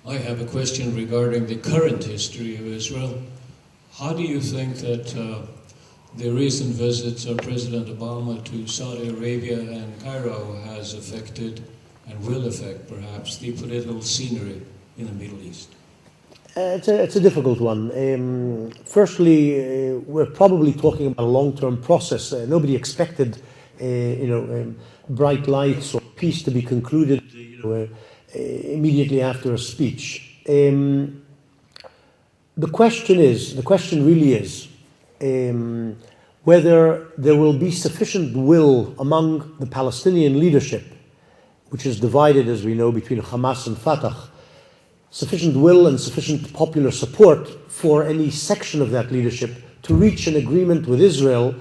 I have a question regarding the current history of Israel. How do you think that the recent visits of President Obama to Saudi Arabia and Cairo has affected and will affect perhaps the political scenery in the Middle East? It's a difficult one. Firstly, we're probably talking about a long-term process. Nobody expected, bright lights or peace to be concluded, immediately after a speech. The question really is, whether there will be sufficient will among the Palestinian leadership, which is divided, as we know, between Hamas and Fatah, sufficient will and sufficient popular support for any section of that leadership to reach an agreement with Israel,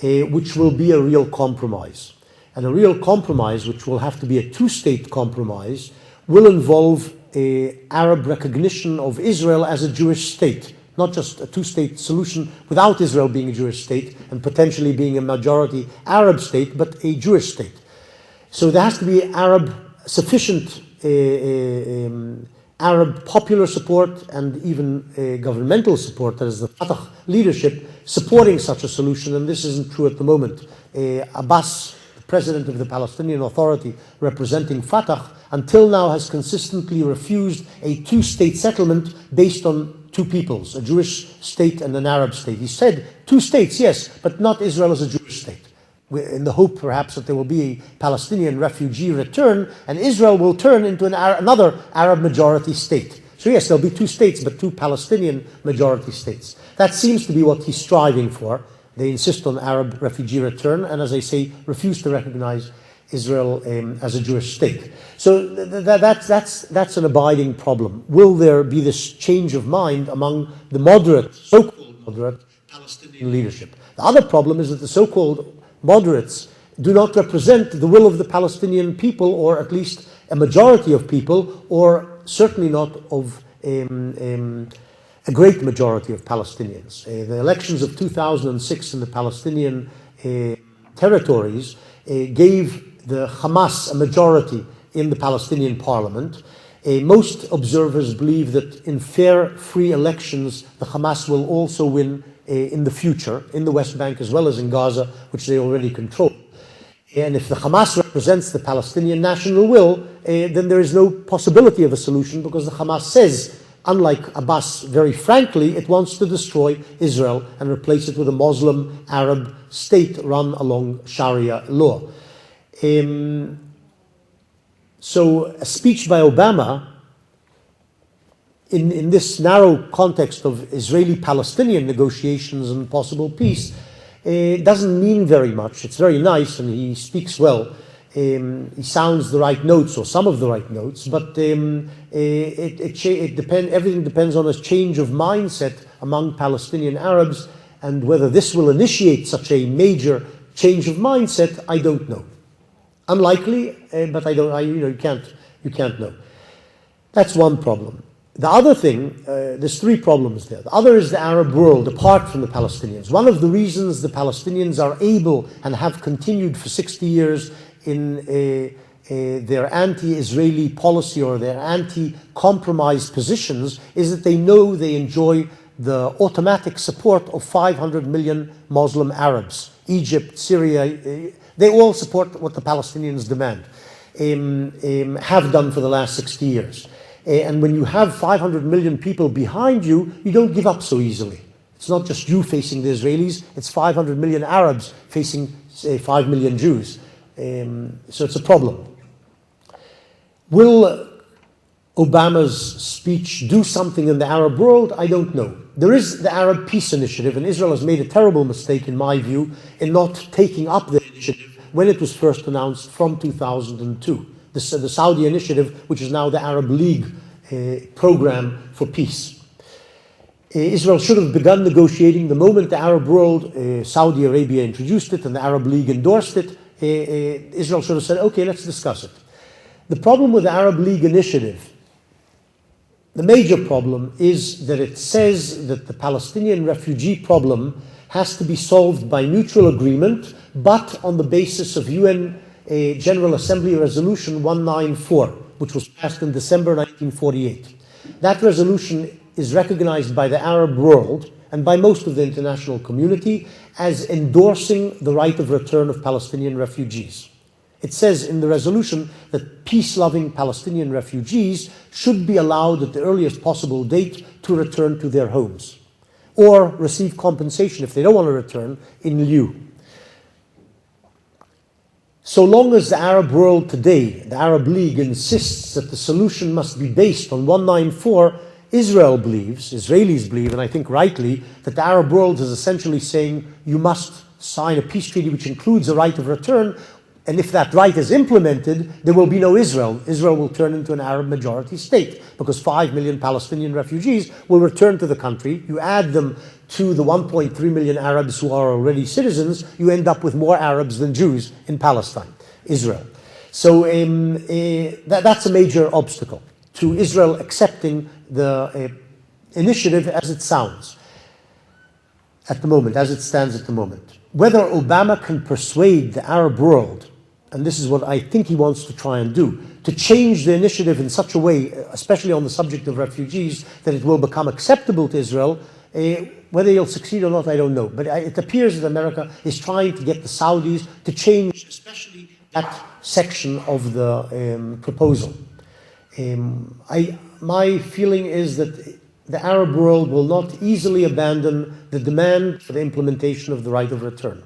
which will be a real compromise. And a real compromise, which will have to be a two-state compromise, will involve Arab recognition of Israel as a Jewish state, not just a two-state solution without Israel being a Jewish state and potentially being a majority Arab state, but a Jewish state. So there has to be sufficient Arab popular support and even governmental support, that is the Fatah leadership, supporting such a solution, and this isn't true at the moment. Abbas, the president of the Palestinian Authority representing Fatah, until now has consistently refused a two-state settlement based on two peoples, a Jewish state and an Arab state. He said two states, yes, but not Israel as a Jewish state, in the hope perhaps that there will be a Palestinian refugee return and Israel will turn into another Arab majority state. So yes, there'll be two states, but two Palestinian majority states. That seems to be what he's striving for. They insist on Arab refugee return and, as I say, refuse to recognize Israel as a Jewish state. So that's an abiding problem. Will there be this change of mind among the so-called moderate Palestinian leadership? The other problem is that the so-called moderates do not represent the will of the Palestinian people, or at least a majority of people, or certainly not of a great majority of Palestinians. The elections of 2006 in the Palestinian territories gave the Hamas a majority in the Palestinian parliament. Most observers believe that in fair, free elections, the Hamas will also win in the future, in the West Bank as well as in Gaza, which they already control. And if the Hamas represents the Palestinian national will, then there is no possibility of a solution, because the Hamas says, unlike Abbas, very frankly, it wants to destroy Israel and replace it with a Muslim Arab state run along Sharia law. So a speech by Obama in this narrow context of Israeli-Palestinian negotiations and possible peace doesn't mean very much. It's very nice and he speaks well. He sounds the right notes, or some of the right notes, but everything depends on a change of mindset among Palestinian Arabs, and whether this will initiate such a major change of mindset, I don't know. Unlikely, but you can't know. That's one problem. The other thing, there's three problems there. The other is the Arab world, apart from the Palestinians. One of the reasons the Palestinians are able and have continued for 60 years in their anti-Israeli policy or their anti-compromise positions is that they know they enjoy the automatic support of 500 million Muslim Arabs. Egypt, Syria, they all support what the Palestinians demand, have done for the last 60 years. And when you have 500 million people behind you, you don't give up so easily. It's not just you facing the Israelis, it's 500 million Arabs facing, say, 5 million Jews. So it's a problem. Will Obama's speech do something in the Arab world? I don't know. There is the Arab Peace Initiative, and Israel has made a terrible mistake, in my view, in not taking up the initiative when it was first announced from 2002. The Saudi initiative, which is now the Arab League program for peace. Israel should have begun negotiating the moment the Arab world, Saudi Arabia introduced it and the Arab League endorsed it. Israel should have said, okay, let's discuss it. The problem with the Arab League initiative, the major problem, is that it says that the Palestinian refugee problem has to be solved by mutual agreement, but on the basis of UN General Assembly Resolution 194, which was passed in December 1948. That resolution is recognized by the Arab world and by most of the international community as endorsing the right of return of Palestinian refugees. It says in the resolution that peace-loving Palestinian refugees should be allowed at the earliest possible date to return to their homes, or receive compensation if they don't want to return in lieu. So long as the Arab world today, the Arab League, insists that the solution must be based on 194, Israelis believe, and I think rightly, that the Arab world is essentially saying you must sign a peace treaty which includes a right of return, and if that right is implemented, there will be no Israel. Israel will turn into an Arab majority state because 5 million Palestinian refugees will return to the country. You add them to the 1.3 million Arabs who are already citizens, you end up with more Arabs than Jews in Palestine, Israel. So that's a major obstacle to Israel accepting the initiative as it sounds at the moment, as it stands at the moment. Whether Obama can persuade the Arab world, and this is what I think he wants to try and do, to change the initiative in such a way, especially on the subject of refugees, that it will become acceptable to Israel, whether he'll succeed or not, I don't know. But it appears that America is trying to get the Saudis to change, especially that section of the proposal. My feeling is that the Arab world will not easily abandon the demand for the implementation of the right of return,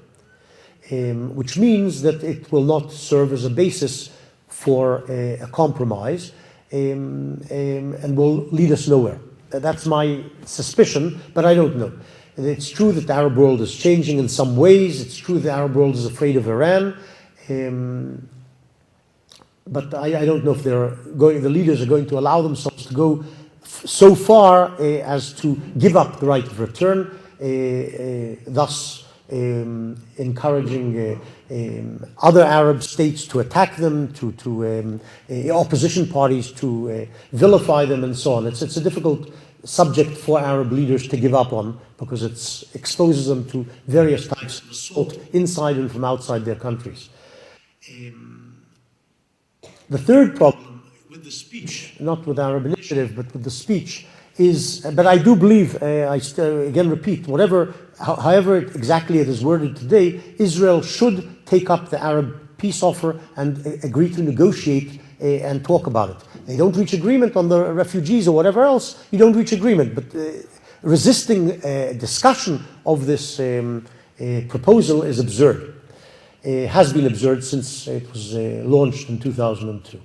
which means that it will not serve as a basis for a compromise and will lead us nowhere. That's my suspicion, but I don't know. It's true that the Arab world is changing in some ways. It's true the Arab world is afraid of Iran. But I don't know if the leaders are going to allow themselves to go so far as to give up the right of return, thus encouraging other Arab states to attack them, to opposition parties to vilify them, and so on. It's a difficult subject for Arab leaders to give up on because it exposes them to various types of assault inside and from outside their countries. The third problem with the speech, not with Arab Initiative, but with the speech, is, but I do believe, again repeat, however exactly it is worded today, Israel should take up the Arab peace offer and agree to negotiate and talk about it. They don't reach agreement on the refugees or whatever else, you don't reach agreement, but resisting discussion of this proposal is absurd. Has been absurd since it was launched in 2002.